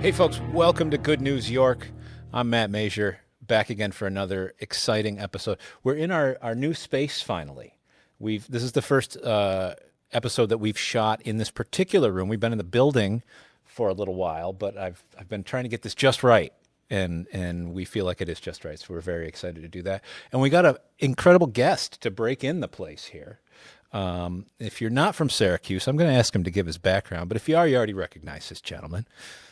Hey folks, welcome to Good News York. I'm Matt Masur, back again for another exciting episode. We're in our new space finally. This is the first episode that we've shot in this particular room. We've been in the building for a little while, but I've been trying to get this just right, and we feel like it is just right. So we're very excited to do that. And we got an incredible guest to break in the place here. If you're not from Syracuse, I'm going to ask him to give his background, but if you are, you already recognize this gentleman.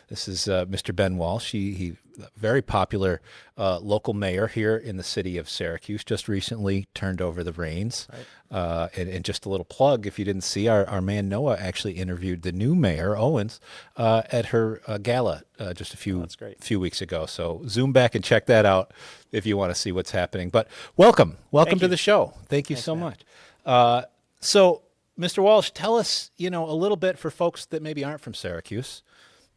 This is Mr. Ben Walsh. He very popular local mayor here in the city of Syracuse. Just recently turned over the reins. Right. And just a little plug, if you didn't see, our man Noah actually interviewed the new mayor, Owens, at her gala just a few weeks ago. So zoom back and check that out if you want to see what's happening. But welcome to the show. Thank you so much. So, Mr. Walsh, tell us, a little bit for folks that maybe aren't from Syracuse.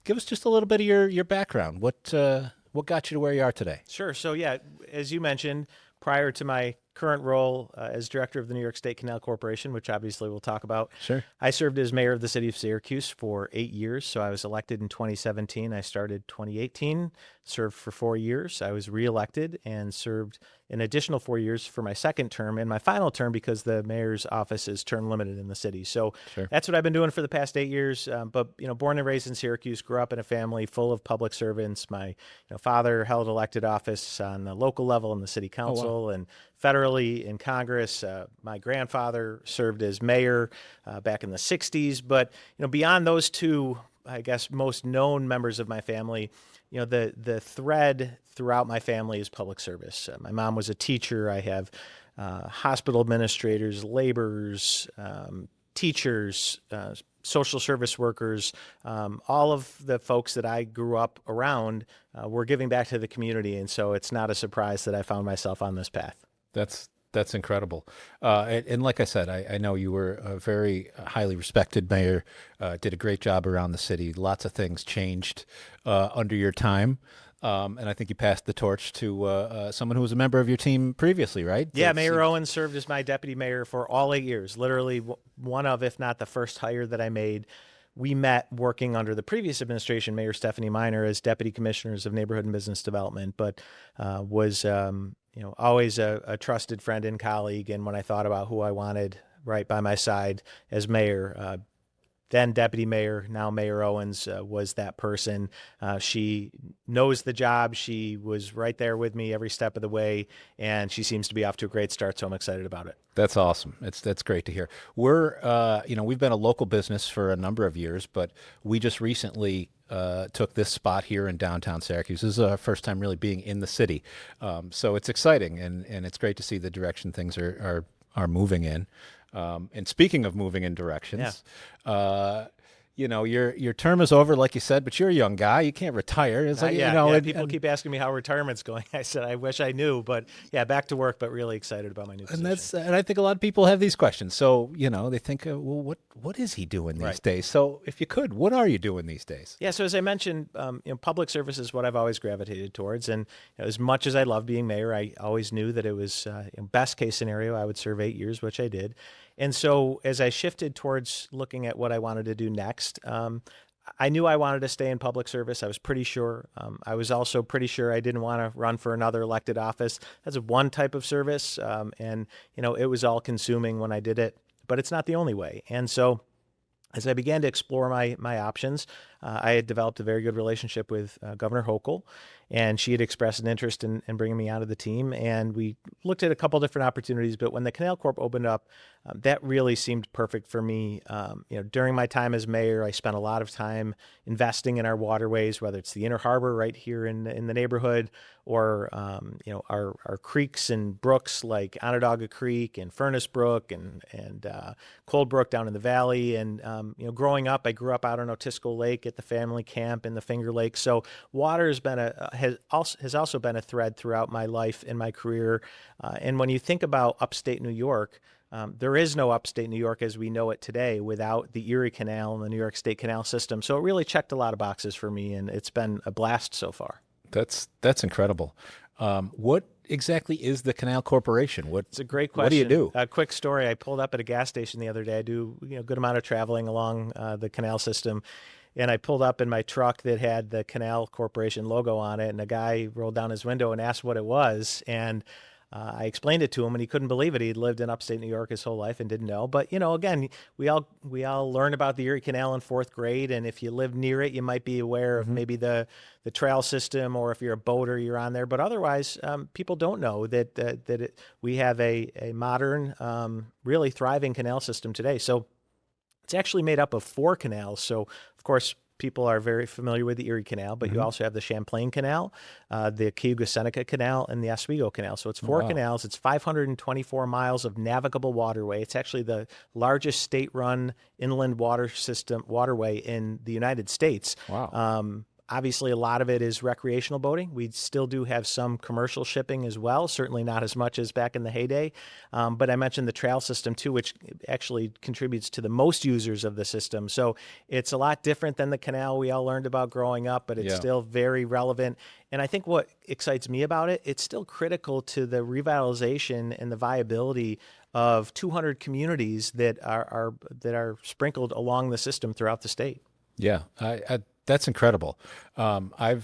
Give us just a little bit of your background. What got you to where you are today? Sure. So, as you mentioned, prior to my current role as director of the New York State Canal Corporation, which obviously we'll talk about, sure, I served as mayor of the city of Syracuse for 8 years. So I was elected in 2017. I started 2018, served for 4 years. I was reelected and served an additional 4 years for my second term and my final term because the mayor's office is term limited in the city. So sure, that's what I've been doing for the past 8 years. But born and raised in Syracuse, grew up in a family full of public servants. My father held elected office on the local level in the city council and federally in Congress. My grandfather served as mayor back in the 60s. But beyond those two, I guess, most known members of my family, the thread throughout my family is public service. My mom was a teacher. I have hospital administrators, laborers, teachers, social service workers. All of the folks that I grew up around were giving back to the community. And so it's not a surprise that I found myself on this path. That's incredible. And like I said, I know you were a very highly respected mayor, did a great job around the city. Lots of things changed under your time. And I think you passed the torch to someone who was a member of your team previously, right? Yeah, Mayor Owens served as my deputy mayor for all 8 years, literally one of, if not the first hire that I made. We met working under the previous administration, Mayor Stephanie Miner, as deputy commissioners of neighborhood and business development, but was always a trusted friend and colleague. And when I thought about who I wanted right by my side as mayor, then deputy mayor, now Mayor Owens, was that person. She knows the job. She was right there with me every step of the way, and she seems to be off to a great start, so I'm excited about it. That's awesome. That's great to hear. We're, we've been a local business for a number of years, but we just recently took this spot here in downtown Syracuse. This is our first time really being in the city. So it's exciting, and it's great to see the direction things are moving in. And speaking of moving in directions, your term is over, like you said, but you're a young guy. You can't retire. It's like, people keep asking me how retirement's going. I said, I wish I knew, but back to work, but really excited about my new position. And I think a lot of people have these questions. So, they think, well, what is he doing these days? So if you could, what are you doing these days? Yeah. So as I mentioned, public service is what I've always gravitated towards. And as much as I love being mayor, I always knew that it was best case scenario, I would serve 8 years, which I did. And so as I shifted towards looking at what I wanted to do next, I knew I wanted to stay in public service. I was pretty sure. I was also pretty sure I didn't want to run for another elected office. That's one type of service. And it was all consuming when I did it, but it's not the only way. And so as I began to explore my options, I had developed a very good relationship with Governor Hochul, and she had expressed an interest in bringing me onto the team. And we looked at a couple different opportunities, but when the Canal Corp opened up, that really seemed perfect for me. During my time as mayor, I spent a lot of time investing in our waterways, whether it's the Inner Harbor right here in the neighborhood, or our creeks and brooks like Onondaga Creek and Furnace Brook and Cold Brook down in the valley. And growing up, I grew up out on Otisco Lake at the family camp in the Finger Lakes. So water has also been a thread throughout my life and my career. And when you think about upstate New York, there is no upstate New York as we know it today without the Erie Canal and the New York State Canal system. So it really checked a lot of boxes for me, and it's been a blast so far. That's incredible. What exactly is the Canal Corporation? It's a great question. What do you do? A quick story. I pulled up at a gas station the other day. I do a good amount of traveling along the canal system. and I pulled up in my truck that had the Canal Corporation logo on it, and a guy rolled down his window and asked what it was, and I explained it to him, and he couldn't believe it. He'd lived in upstate New York his whole life and didn't know. But again, we all learn about the Erie Canal in fourth grade, and if you live near it, you might be aware of maybe the trail system, or if you're a boater, you're on there. But otherwise, people don't know that we have a modern, really thriving canal system today. So it's actually made up of 4 canals. So of course, people are very familiar with the Erie Canal, but you also have the Champlain Canal, the Seneca Canal, and the Oswego Canal. So it's 4 canals. It's 524 miles of navigable waterway. It's actually the largest state-run inland waterway in the United States. Wow. Obviously, a lot of it is recreational boating. We still do have some commercial shipping as well, certainly not as much as back in the heyday. But I mentioned the trail system too, which actually contributes to the most users of the system. So it's a lot different than the canal we all learned about growing up, but it's still very relevant. And I think what excites me about it, it's still critical to the revitalization and the viability of 200 communities that are sprinkled along the system throughout the state. Yeah, that's incredible. I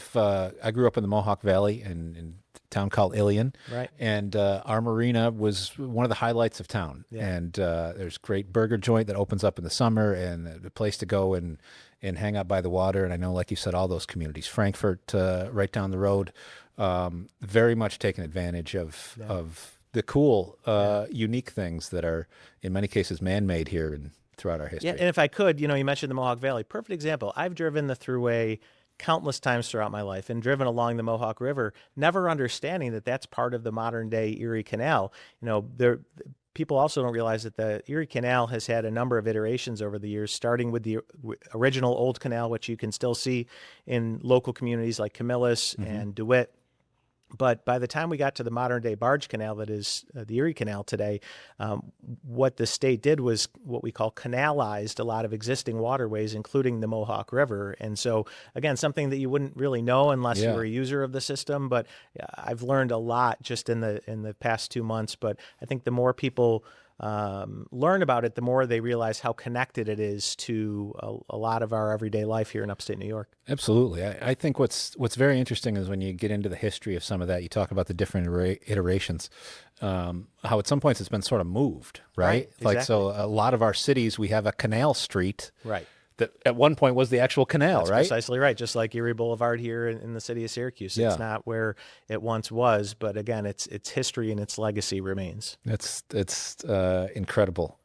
grew up in the Mohawk Valley in a town called Ilion, right? And our marina was one of the highlights of town. Yeah. And there's a great burger joint that opens up in the summer, and a place to go and hang out by the water. And I know, like you said, all those communities, Frankfort, right down the road, very much taking advantage of the cool, unique things that are in many cases man-made here and throughout our history. Yeah, and if I could, you mentioned the Mohawk Valley. Perfect example. I've driven the Thruway countless times throughout my life and driven along the Mohawk River, never understanding that that's part of the modern day Erie Canal. People also don't realize that the Erie Canal has had a number of iterations over the years, starting with the original Old Canal, which you can still see in local communities like Camillus and DeWitt. But by the time we got to the modern day barge canal that is the Erie Canal today, what the state did was what we call canalized a lot of existing waterways, including the Mohawk River. And so, again, something that you wouldn't really know unless you were a user of the system. But I've learned a lot just in the past 2 months. But I think the more people learn about it, the more they realize how connected it is to a lot of our everyday life here in upstate New York. Absolutely. I think what's very interesting is when you get into the history of some of that, you talk about the different iterations, how at some points it's been sort of moved, right? Exactly. Like, so a lot of our cities, we have a canal street. Right. That at one point was the actual canal, That's right? Precisely right. Just like Erie Boulevard here in the city of Syracuse. It's not where it once was, but again, its history and its legacy remains. It's incredible.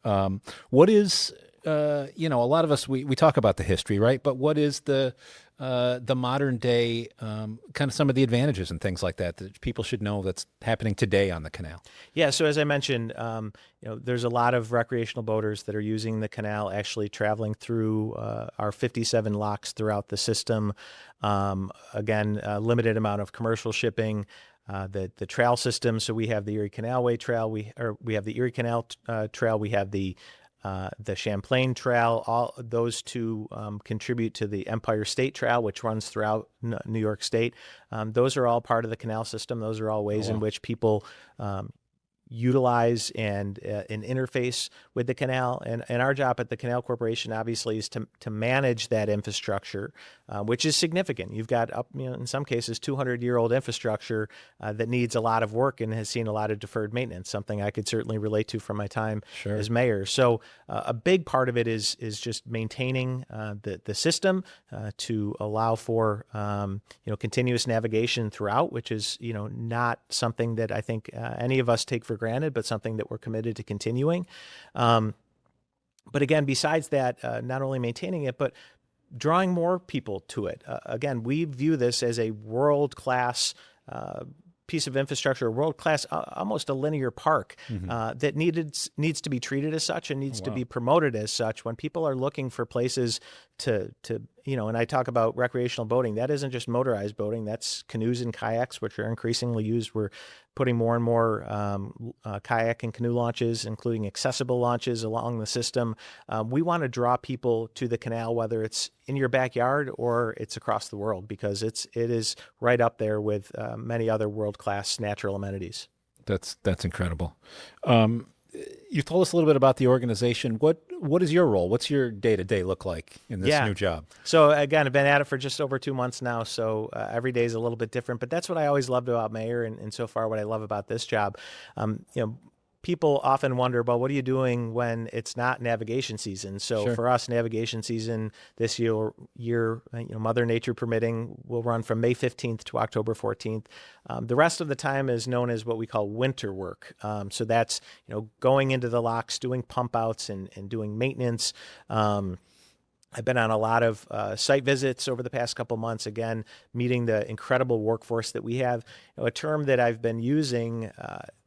What is, a lot of us, we talk about the history, right? But what is the modern day, kind of some of the advantages and things like that people should know that's happening today on the canal? Yeah. So as I mentioned, there's a lot of recreational boaters that are using the canal, actually traveling through our 57 locks throughout the system. Again, a limited amount of commercial shipping. The trail system. So we have the Erie Canalway Trail. We have the Erie Canal Trail. We have the Champlain Trail. All those two contribute to the Empire State Trail, which runs throughout New York State. Those are all part of the canal system. Those are all ways in which people utilize and interface with the canal. And our job at the Canal Corporation, obviously, is to manage that infrastructure, which is significant. You've got in some cases, 200-year-old infrastructure that needs a lot of work and has seen a lot of deferred maintenance, something I could certainly relate to from my time as mayor. So a big part of it is just maintaining the system to allow for continuous navigation throughout, which is not something that I think any of us take for granted, but something that we're committed to continuing. But again, besides that, not only maintaining it, but drawing more people to it. Again, we view this as a world-class piece of infrastructure, world-class, almost a linear park that needs to be treated as such and needs to be promoted as such. When people are looking for places to and I talk about recreational boating, that isn't just motorized boating, that's canoes and kayaks, which are increasingly used. We're putting more and more kayak and canoe launches, including accessible launches along the system. We want to draw people to the canal, whether it's in your backyard or it's across the world, because it is right up there with many other world-class natural amenities. That's incredible. you told us a little bit about the organization. What is your role? What's your day-to-day look like in this new job? So again, I've been at it for just over 2 months now. So every day is a little bit different, but that's what I always loved about mayor. And so far what I love about this job, people often wonder, well, what are you doing when it's not navigation season? So for us, navigation season this year, Mother Nature permitting, will run from May 15th to October 14th. The rest of the time is known as what we call winter work. So that's, going into the locks, doing pump outs and doing maintenance. I've been on a lot of site visits over the past couple months, again, meeting the incredible workforce that we have. A term that I've been using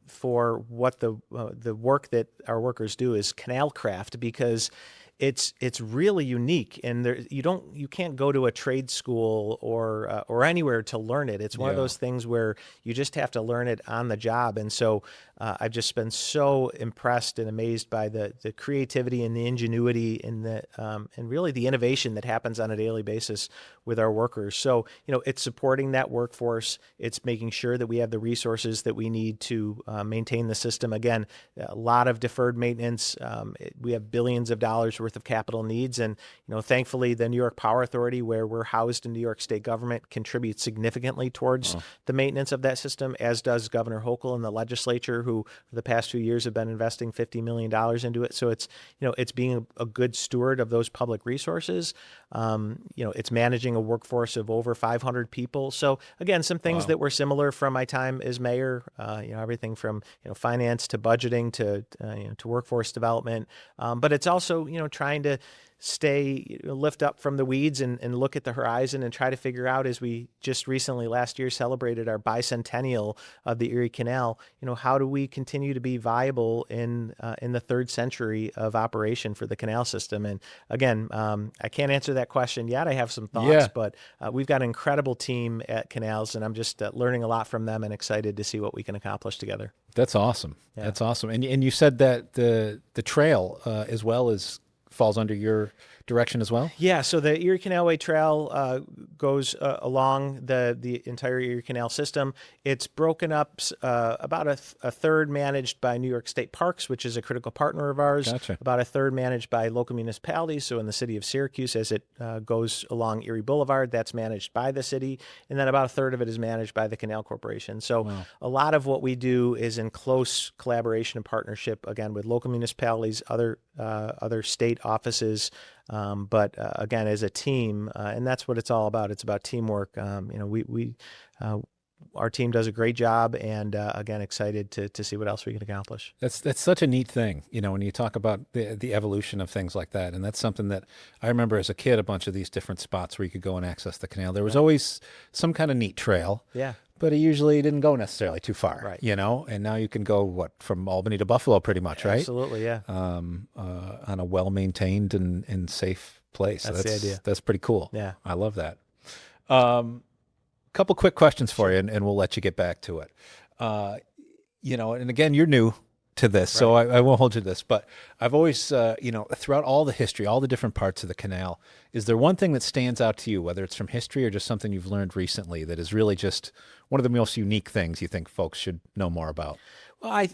for what the work that our workers do is canal craft, because it's really unique, and you can't go to a trade school or anywhere to learn it. It's one of those things where you just have to learn it on the job. And so I've just been so impressed and amazed by the creativity and the ingenuity and and really the innovation that happens on a daily basis with our workers. So it's supporting that workforce. It's making sure that we have the resources that we need to maintain the system. Again, a lot of deferred maintenance. We have billions of dollars worth of capital needs, and thankfully the New York Power Authority, where we're housed in New York State government, contributes significantly towards the maintenance of that system, as does Governor Hochul and the legislature, who for the past few years have been investing $50 million into it. So it's it's being a good steward of those public resources. It's managing a workforce of over 500 people. So again, some things that were similar from my time as mayor. Everything from finance to budgeting to workforce development. But it's also trying to lift up from the weeds and look at the horizon and try to figure out, as we just recently last year celebrated our bicentennial of the Erie Canal, how do we continue to be viable in the third century of operation for the canal system? And again, I can't answer that question yet. I have some thoughts, but we've got an incredible team at Canals, and I'm just learning a lot from them and excited to see what we can accomplish together. That's awesome. Yeah. That's awesome. And you said that the trail as well as falls under your direction as well? Yeah, so the Erie Canalway Trail goes along the entire Erie Canal system. It's broken up about a third managed by New York State Parks, which is a critical partner of ours. Gotcha. About a third managed by local municipalities. So in the city of Syracuse, as it goes along Erie Boulevard, that's managed by the city. And then about a third of it is managed by the Canal Corporation. So a lot of what we do is in close collaboration and partnership, again, with local municipalities, other state offices, but again, as a team, and that's what it's all about. It's about teamwork. Our team does a great job, and again, excited to see what else we can accomplish. That's such a neat thing, when you talk about the evolution of things like that. And that's something that I remember as a kid, a bunch of these different spots where you could go and access the canal. There was always some kind of neat trail. Yeah. But it usually didn't go necessarily too far, right? And now you can go from Albany to Buffalo, pretty much, right? Absolutely, yeah. On a well-maintained and safe place. That's the idea. That's pretty cool. Yeah, I love that. Couple quick questions for you, and we'll let you get back to it. And again, you're new to this, so I won't hold you to this. But I've always, throughout all the history, all the different parts of the canal, is there one thing that stands out to you, whether it's from history or just something you've learned recently, that is really just one of the most unique things you think folks should know more about? Well, I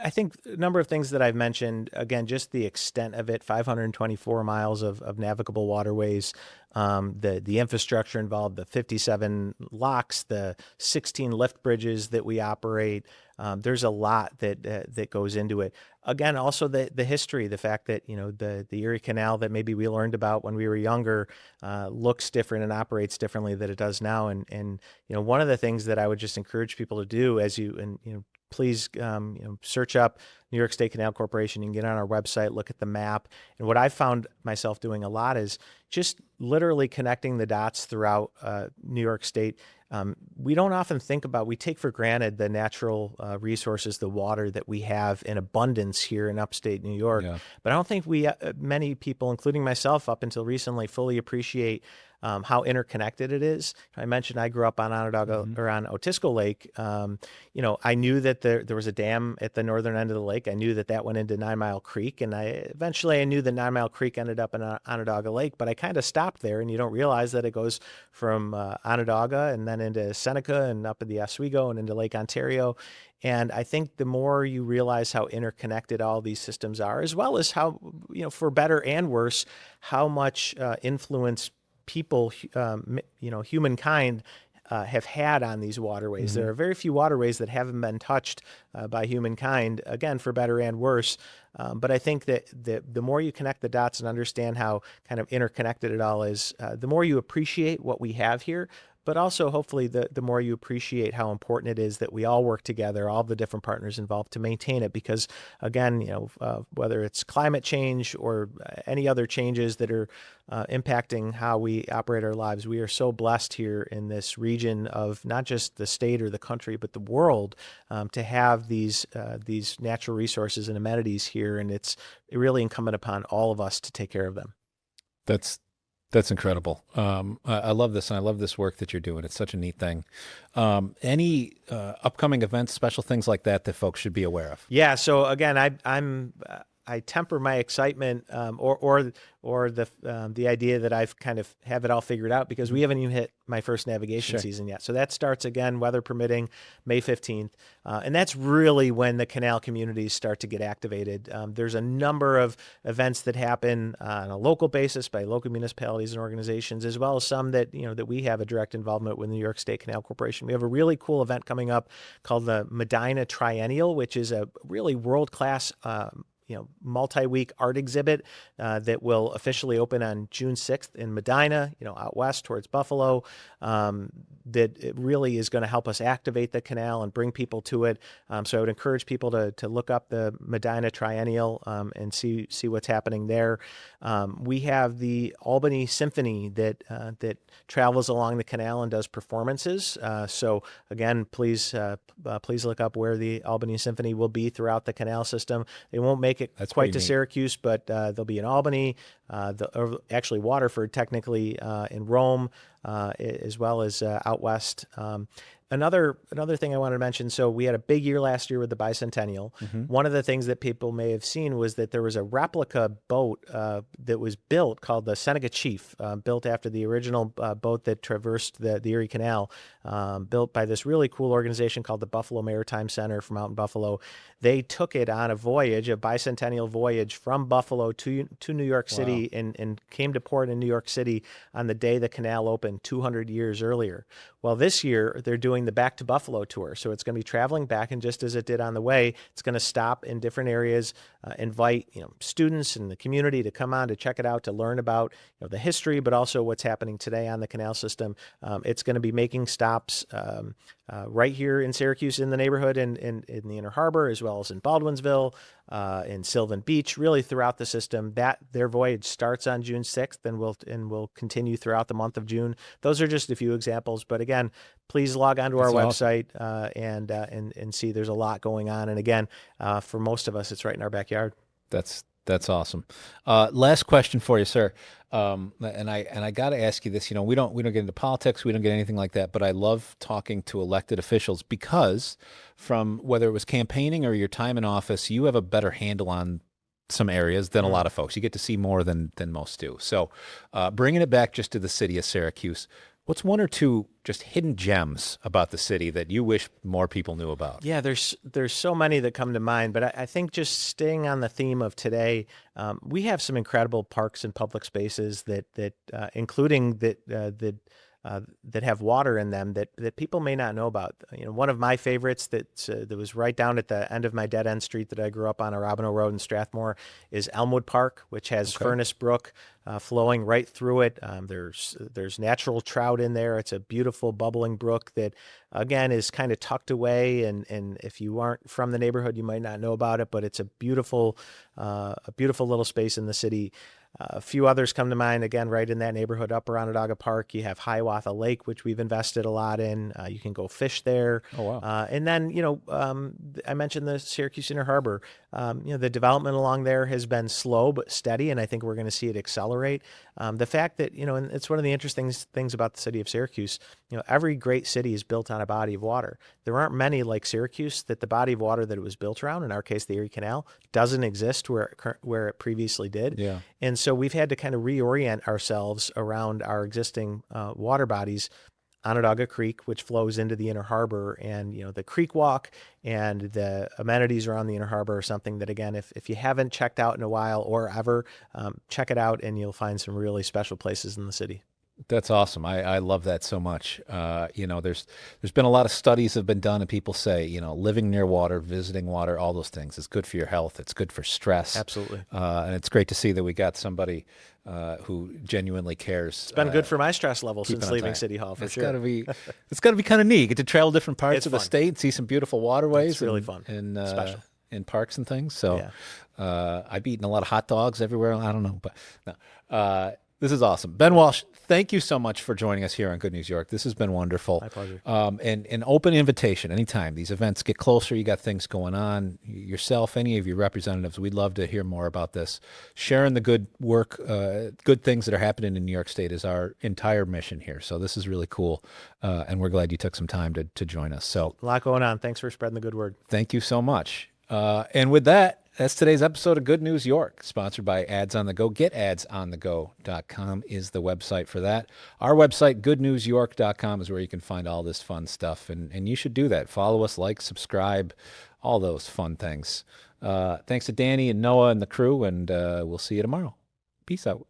think a number of things that I've mentioned, again, just the extent of it, 524 miles of navigable waterways, the infrastructure involved, the 57 locks, the 16 lift bridges that we operate. There's a lot that goes into it. Again, also the history, the fact that, the Erie Canal that maybe we learned about when we were younger looks different and operates differently than it does now. And one of the things that I would just encourage people to do please, search up New York State Canal Corporation. You can get on our website, look at the map. And what I've found myself doing a lot is just literally connecting the dots throughout New York State. We don't often we take for granted the natural resources, the water that we have in abundance here in upstate New York. Yeah. But I don't think many people, including myself up until recently, fully appreciate how interconnected it is. I mentioned I grew up on Onondaga or on Otisco Lake. I knew that there was a dam at the northern end of the lake. I knew that went into 9 Mile Creek, and eventually I knew that 9 Mile Creek ended up in Onondaga Lake, but I kind of stopped there, and you don't realize that it goes from Onondaga and then into Seneca and up in the Oswego and into Lake Ontario. And I think the more you realize how interconnected all these systems are, as well as how, for better and worse, how much influence people, humankind have had on these waterways. There are very few waterways that haven't been touched by humankind, again, for better and worse. But I think that the more you connect the dots and understand how kind of interconnected it all is, the more you appreciate what we have here. But also, hopefully, the more you appreciate how important it is that we all work together, all the different partners involved, to maintain it. Because, again, whether it's climate change or any other changes that are impacting how we operate our lives, we are so blessed here in this region of not just the state or the country, but the world, to have these natural resources and amenities here, and it's really incumbent upon all of us to take care of them. That's incredible. I love this, and I love this work that you're doing. It's such a neat thing. Any upcoming events, special things like that folks should be aware of? Yeah. So again, I temper my excitement or the idea that I've kind of have it all figured out, because we haven't even hit my first navigation season yet. So that starts again, weather permitting, May 15th. And that's really when the canal communities start to get activated. There's a number of events that happen on a local basis by local municipalities and organizations, as well as some that, that we have a direct involvement with the New York State Canal Corporation. We have a really cool event coming up called the Medina Triennial, which is a really world-class multi-week art exhibit that will officially open on June 6th in Medina, out west towards Buffalo. That it really is going to help us activate the canal and bring people to it. So I would encourage people to look up the Medina Triennial and see what's happening there. We have the Albany Symphony that travels along the canal and does performances. So again, please look up where the Albany Symphony will be throughout the canal system. They won't make it quite to Syracuse, but they'll be in Albany, actually Waterford, technically, in Rome, as well as out west. Another thing I wanted to mention, so we had a big year last year with the bicentennial. One of the things that people may have seen was that there was a replica boat that was built called the Seneca Chief, built after the original boat that traversed the Erie Canal, built by this really cool organization called the Buffalo Maritime Center from out in Buffalo. They took it on a voyage, a bicentennial voyage from Buffalo to New York City, and came to port in New York City on the day the canal opened 200 years earlier. Well, this year they're doing the Back to Buffalo tour. So it's going to be traveling back, and just as it did on the way, it's going to stop in different areas, invite students in the community to come on to check it out, to learn about the history, but also what's happening today on the canal system. It's going to be making stops right here in Syracuse, in the neighborhood, in the Inner Harbor, as well as in Baldwinsville, in Sylvan Beach, really throughout the system. Their voyage starts on June 6th and will continue throughout the month of June. Those are just a few examples, but again, please log onto our website and see there's a lot going on. And again, for most of us, it's right in our backyard. That's awesome. Last question for you, sir. And I got to ask you this. We don't get into politics. We don't get anything like that. But I love talking to elected officials, because from whether it was campaigning or your time in office, you have a better handle on some areas than a lot of folks. You get to see more than most do. So bringing it back just to the city of Syracuse, what's one or two just hidden gems about the city that you wish more people knew about? Yeah, there's so many that come to mind, but I think just staying on the theme of today, we have some incredible parks and public spaces that including that have water in them that people may not know about. One of my favorites that was right down at the end of my dead end street that I grew up on, Robino Road in Strathmore, is Elmwood Park, which has Furnace Brook flowing right through it. There's natural trout in there. It's a beautiful bubbling brook that, again, is kind of tucked away, and if you aren't from the neighborhood, you might not know about it, but it's a beautiful little space in the city. A few others come to mind, again, right in that neighborhood, Upper Onondaga Park. You have Hiawatha Lake, which we've invested a lot in. You can go fish there. Oh, wow. And then, I mentioned the Syracuse Inner Harbor. The development along there has been slow but steady, and I think we're going to see it accelerate. The fact that, and it's one of the interesting things about the city of Syracuse, every great city is built on a body of water. There aren't many like Syracuse that the body of water that it was built around, in our case, the Erie Canal, doesn't exist where it previously did. Yeah. And so we've had to kind of reorient ourselves around our existing water bodies. Onondaga Creek, which flows into the Inner Harbor, and the creek walk and the amenities around the Inner Harbor are something that, again, if you haven't checked out in a while or ever, check it out, and you'll find some really special places in the city. That's awesome. I love that so much. There's been a lot of studies have been done, and people say, living near water, visiting water, all those things is good for your health. It's good for stress. Absolutely. And it's great to see that we got somebody who genuinely cares. It's been good for my stress level since on leaving time. City Hall, for It's sure. it's gotta be kind of neat. You get to travel different parts It's of the fun. state, see some beautiful waterways. It's really and, fun. and Special. in parks and things. So I've eaten a lot of hot dogs everywhere. I don't know, but no. This is awesome. Ben Walsh, thank you so much for joining us here on Good News York. This has been wonderful. My pleasure. And an open invitation anytime these events get closer, you got things going on, yourself, any of your representatives, we'd love to hear more about this. Sharing the good work, good things that are happening in New York State is our entire mission here. So this is really cool. And we're glad you took some time to join us. So A lot going on. Thanks for spreading the good word. thank you so much. And with that, that's today's episode of Good News York, sponsored by Ads on the Go. GetAdsOnTheGo.com is the website for that. Our website, goodnewsyork.com, is where you can find all this fun stuff, and you should do that. Follow us, like, subscribe, all those fun things. Thanks to Danny and Noah and the crew, and we'll see you tomorrow. Peace out.